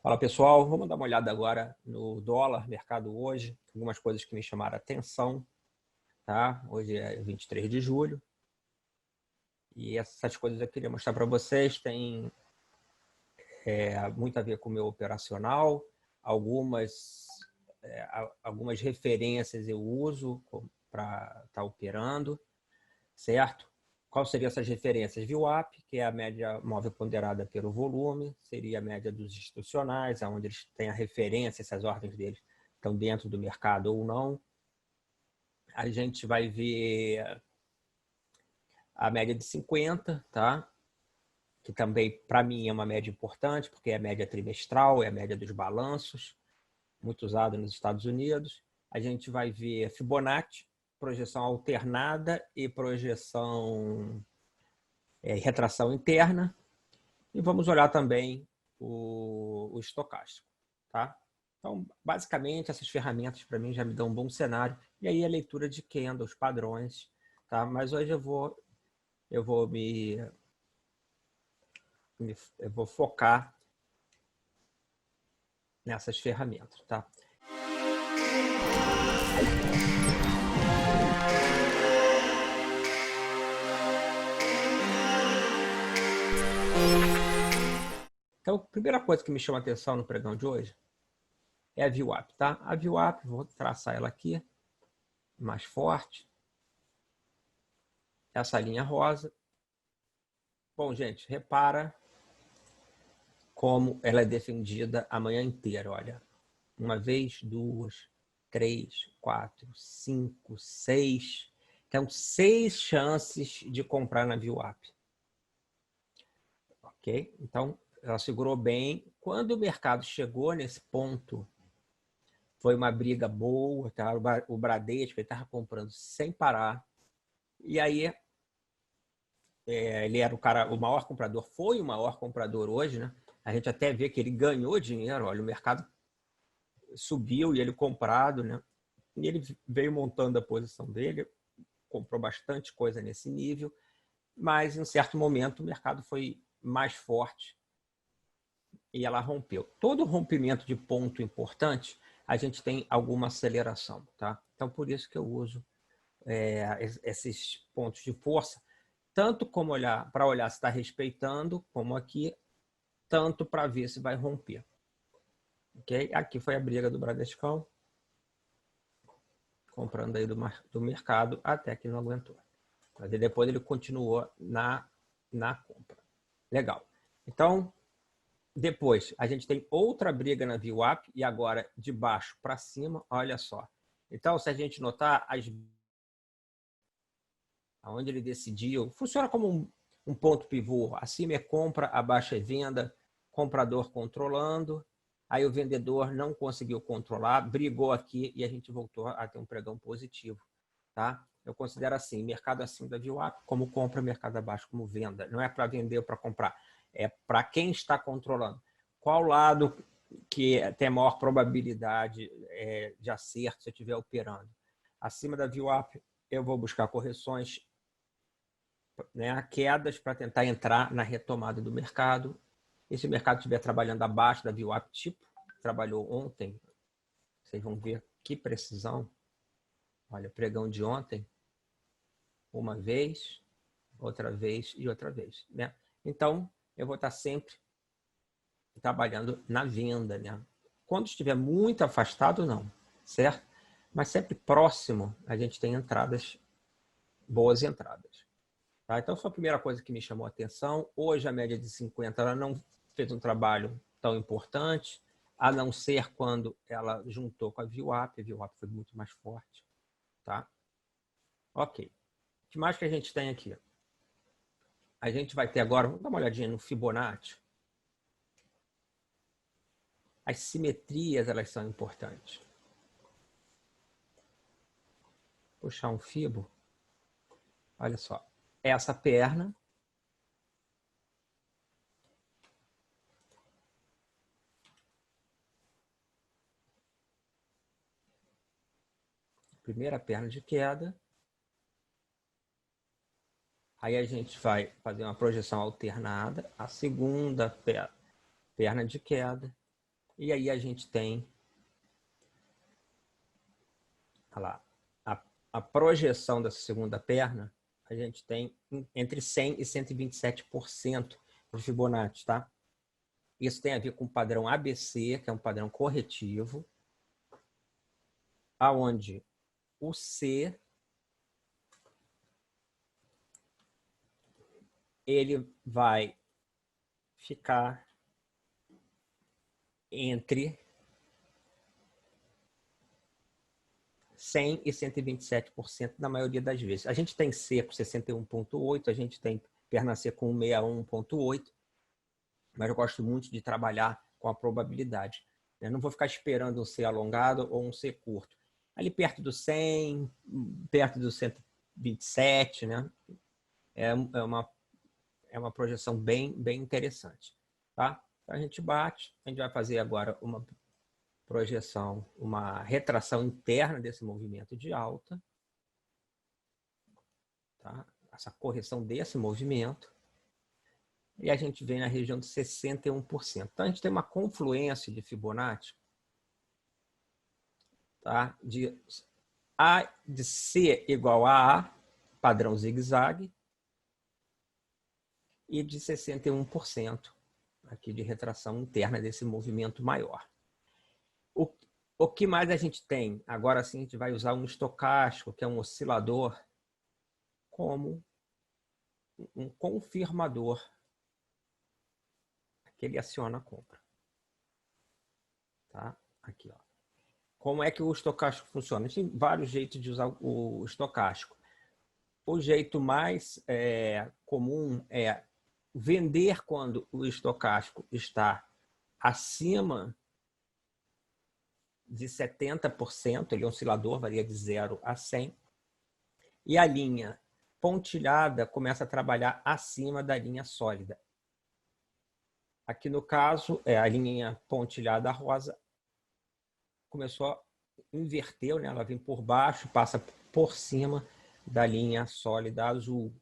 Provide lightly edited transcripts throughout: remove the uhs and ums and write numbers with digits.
Fala pessoal, vamos dar uma olhada agora no dólar, mercado hoje, algumas coisas que me chamaram a atenção, tá? Hoje é 23 de julho e essas coisas eu queria mostrar para vocês, tem muito a ver com o meu operacional, algumas referências eu uso para estar operando, certo? Quais seriam essas referências? VWAP, que é a média móvel ponderada pelo volume, seria a média dos institucionais, onde eles têm a referência, essas ordens deles estão dentro do mercado ou não. A gente vai ver a média de 50, tá? Que também, para mim, é uma média importante, porque é a média trimestral, é a média dos balanços, muito usada nos Estados Unidos. A gente vai ver Fibonacci, projeção alternada e projeção retração interna. E vamos olhar também o estocástico, tá? Então, basicamente, essas ferramentas para mim já me dão um bom cenário. E aí a leitura de candles, padrões, tá? Mas hoje eu vou focar nessas ferramentas, tá? Então, a primeira coisa que me chama a atenção no pregão de hoje é a VWAP, tá? A VWAP, vou traçar ela aqui, mais forte. Essa linha rosa. Bom, gente, repara como ela é defendida a manhã inteira, olha. Uma vez, duas, três, quatro, cinco, seis. Então, 6 chances de comprar na VWAP. Ok? Então, ela segurou bem. Quando o mercado chegou nesse ponto, foi uma briga boa, tá? O Bradesco estava comprando sem parar. E aí, ele era o maior comprador, foi o maior comprador hoje, né? A gente até vê que ele ganhou dinheiro, olha, o mercado subiu e ele comprado, né? E ele veio montando a posição dele, comprou bastante coisa nesse nível, mas em um certo momento o mercado foi mais forte e ela rompeu. Todo rompimento de ponto importante, a gente tem alguma aceleração, tá? Então, por isso que eu uso esses pontos de força, tanto como para olhar se está respeitando, como aqui, tanto para ver se vai romper. Ok? Aqui foi a briga do Bradescão, comprando aí do mercado até que não aguentou. Mas depois ele continuou na compra. Legal. Então, depois a gente tem outra briga na VWAP e agora de baixo para cima, olha só. Então, se a gente notar, onde ele decidiu, funciona como um ponto pivô. Acima é compra, abaixo é venda, comprador controlando. Aí o vendedor não conseguiu controlar, brigou aqui e a gente voltou a ter um pregão positivo, tá? Eu considero assim, mercado acima da VWAP como compra, mercado abaixo como venda. Não é para vender ou para comprar, é para quem está controlando. Qual lado que tem maior probabilidade de acerto se eu estiver operando? Acima da VWAP, eu vou buscar correções, né, quedas para tentar entrar na retomada do mercado. E se o mercado estiver trabalhando abaixo da VWAP, tipo trabalhou ontem, vocês vão ver que precisão. Olha, pregão de ontem, uma vez, outra vez e outra vez, né? Então, eu vou estar sempre trabalhando na venda, né? Quando estiver muito afastado, não, certo? Mas sempre próximo, a gente tem entradas, boas entradas. Tá? Então, foi a primeira coisa que me chamou a atenção. Hoje, a média de 50, ela não fez um trabalho tão importante, a não ser quando ela juntou com a VWAP. A VWAP foi muito mais forte. Tá? Ok. O que mais que a gente tem aqui? A gente vai ter agora, vamos dar uma olhadinha no Fibonacci. As simetrias, elas são importantes. Puxar um Fibo. Olha só. Essa perna. Primeira perna de queda. Aí a gente vai fazer uma projeção alternada. A segunda perna de queda. E aí a gente tem, olha lá, a projeção dessa segunda perna, a gente tem entre 100 e 127% de Fibonacci, tá? Isso tem a ver com o padrão ABC, que é um padrão corretivo, aonde o C ele vai ficar entre 100 e 127% na maioria das vezes. A gente tem C com 61,8, a gente tem perna C com 61,8, mas eu gosto muito de trabalhar com a probabilidade. Eu não vou ficar esperando um C alongado ou um C curto. Ali perto do 100, perto do 127, né? É uma projeção bem interessante. Tá? Então a gente bate, a gente vai fazer agora uma projeção, uma retração interna desse movimento de alta, tá? Essa correção desse movimento, e a gente vem na região de 61%. Então a gente tem uma confluência de Fibonacci, tá? De C igual a A, padrão zigue-zague, e de 61% aqui de retração interna desse movimento maior. O que mais a gente tem? Agora sim a gente vai usar um estocástico, que é um oscilador, como um confirmador que ele aciona a compra. Tá? Aqui, ó. Como é que o estocástico funciona? Tem vários jeitos de usar o estocástico. O jeito mais comum é vender quando o estocástico está acima de 70%, ele é um oscilador, varia de 0 a 100, e a linha pontilhada começa a trabalhar acima da linha sólida. Aqui no caso, a linha pontilhada rosa começou a inverter, né? Ela vem por baixo, passa por cima da linha sólida azul.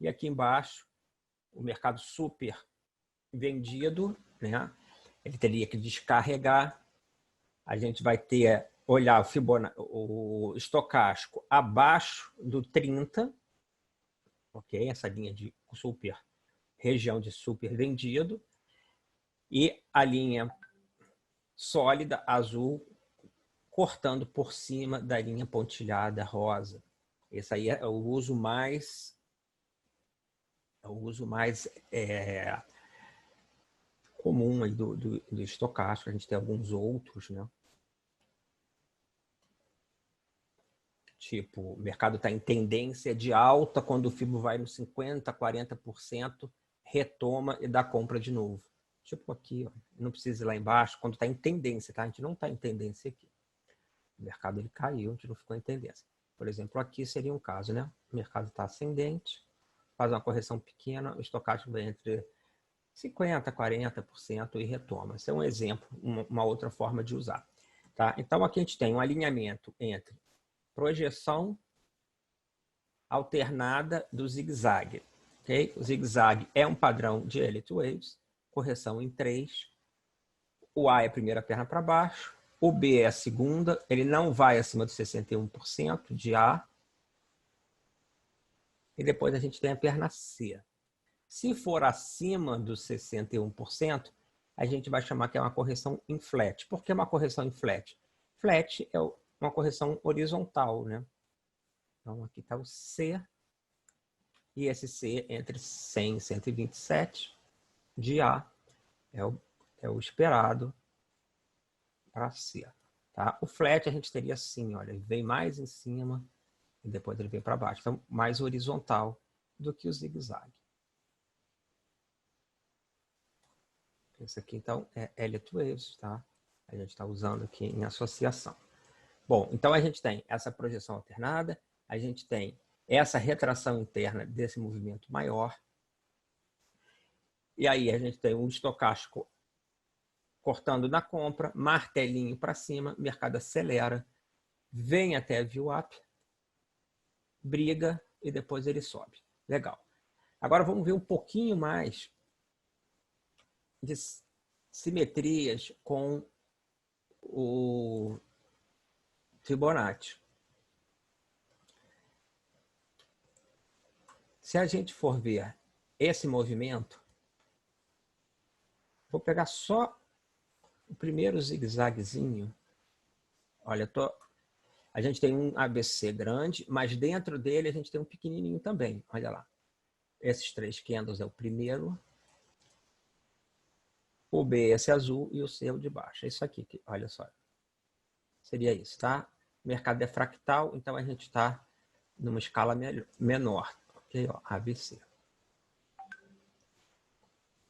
E aqui embaixo, o mercado super vendido, né? Ele teria que descarregar. A gente vai ter, olhar o Fibonacci, o estocástico abaixo do 30, ok? Essa linha de super, região de super vendido. E a linha sólida azul cortando por cima da linha pontilhada rosa. Esse aí é o uso mais comum aí do estocástico. A gente tem alguns outros, né? Tipo, o mercado está em tendência de alta, quando o FIBO vai no 50%, 40%, retoma e dá compra de novo. Tipo aqui, ó, não precisa ir lá embaixo, quando está em tendência, tá? A gente não está em tendência aqui. O mercado ele caiu, a gente não ficou em tendência. Por exemplo, aqui seria um caso, né? O mercado está ascendente, faz uma correção pequena, o estocástico vai entre 50%, 40% e retoma. Esse é um exemplo, uma outra forma de usar. Tá? Então, aqui a gente tem um alinhamento entre projeção alternada do zigue-zague. Okay? O zigue-zague é um padrão de Elliott Waves, correção em 3. O A é a primeira perna para baixo, o B é a segunda, ele não vai acima de 61% de A. E depois a gente tem a perna C. Se for acima dos 61%, a gente vai chamar que é uma correção em flat. Por que uma correção em flat? Flat é uma correção horizontal, né? Então, aqui está o C, e esse C entre 100 e 127 de A é o esperado para C. Tá? O flat a gente teria assim, olha, ele vem mais em cima e depois ele vem para baixo. Então, mais horizontal do que o zigue-zague. Esse aqui, então, é Elliott Waves, tá? A gente está usando aqui em associação. Bom, então a gente tem essa projeção alternada, a gente tem essa retração interna desse movimento maior, e aí a gente tem um estocástico cortando na compra, martelinho para cima, mercado acelera, vem até a VWAP, briga e depois ele sobe. Legal. Agora vamos ver um pouquinho mais de simetrias com o Fibonacci. Se a gente for ver esse movimento, vou pegar só o primeiro zigue-zaguezinho. Olha, a gente tem um ABC grande, mas dentro dele a gente tem um pequenininho também. Olha lá. Esses 3 candles é o primeiro. O B esse azul e o C é o de baixo. É isso aqui, olha só. Seria isso, tá? O mercado é fractal, então a gente está numa escala menor. Ok, ó, ABC.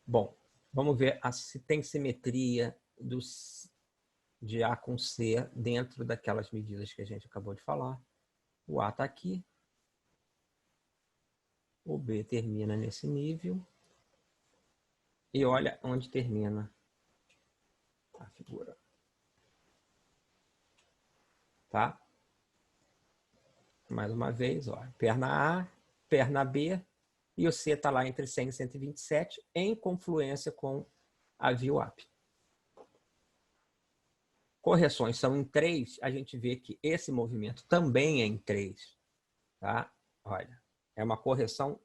Bom, vamos ver se tem simetria de A com C dentro daquelas medidas que a gente acabou de falar. O A está aqui. O B termina nesse nível. E olha onde termina a figura. Tá? Mais uma vez, ó, perna A, perna B, e o C está lá entre 100 e 127, em confluência com a VWAP. Correções são em 3, a gente vê que esse movimento também é em 3. Tá? Olha, é uma correção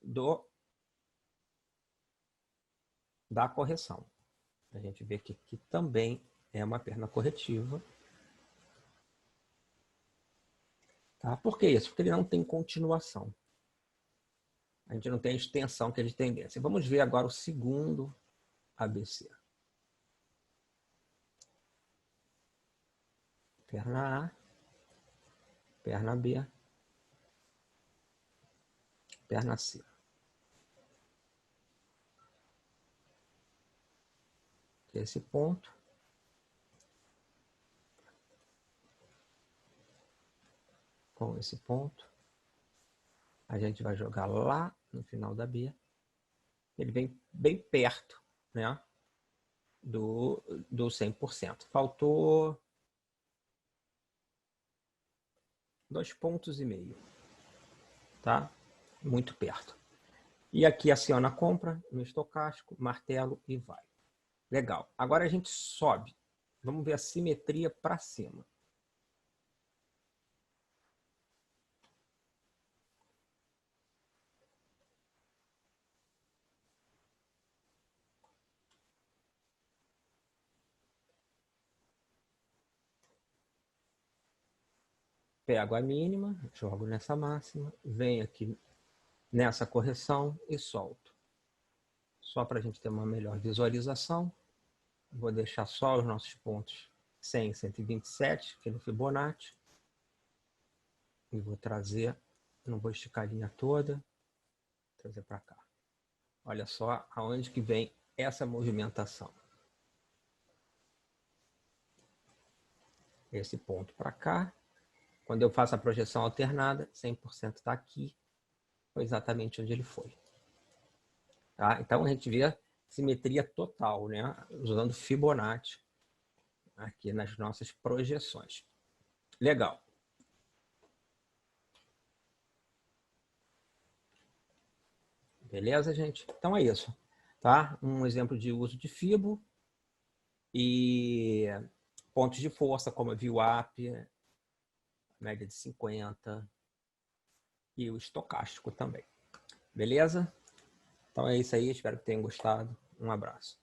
da correção. A gente vê que aqui também é uma perna corretiva. Tá? Por que isso? Porque ele não tem continuação. A gente não tem a extensão que é de tendência. Vamos ver agora o segundo ABC. Perna A, perna B, perna C. Esse ponto. Com esse ponto. A gente vai jogar lá no final da B. Ele vem bem perto, né, do 100%. Faltou 2,5 pontos. Tá? Muito perto. E aqui aciona a compra no estocástico, martelo e vai. Legal. Agora a gente sobe. Vamos ver a simetria para cima. Pego a mínima, jogo nessa máxima, venho aqui nessa correção e solto. Só para a gente ter uma melhor visualização, vou deixar só os nossos pontos 100 e 127, aqui no Fibonacci. E vou trazer, não vou esticar a linha toda, trazer para cá. Olha só aonde que vem essa movimentação. Esse ponto para cá. Quando eu faço a projeção alternada, 100% está aqui. Foi exatamente onde ele foi. Tá? Então, a gente vê simetria total, né? Usando Fibonacci aqui nas nossas projeções. Legal. Beleza, gente? Então é isso. Tá? Um exemplo de uso de Fibo e pontos de força, como a VWAP, média de 50 e o estocástico também. Beleza? Então é isso aí, espero que tenham gostado. Um abraço.